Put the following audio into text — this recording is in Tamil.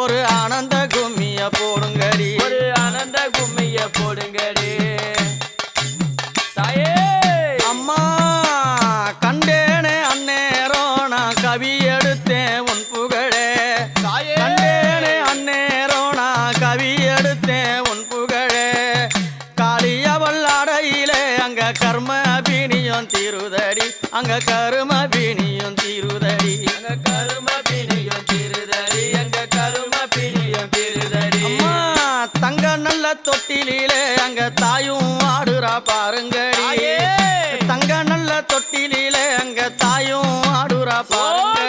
ஒரு ஆனந்த கும்மிய போடுங்கடி, ஒரு ஆனந்த கும்மிய போடுங்கடி தாயே. அம்மா கண்டேனே அந்நேரம் நான் கவி எடுத்தேன் உன் புகழே தாயே. கண்டேனே அந்நேரம் நான் கவி எடுத்தேன் உன் புகழே. காளியவள் அடையிலே அங்க கர்ம பீனியும் தீருதடி, அங்க கரும பீனியும் தீருதடி, அங்க கரும பிணியும் தீருதடி, அங்க கரும பிணியும் தீருதடி. அம்மா தங்க நல்ல தொட்டிலே அங்க தாயும் ஆடுறா பாருங்கடி, தாயே. தங்க நல்ல தொட்டிலே அங்க தாயும் ஆடுறா பாருங்க.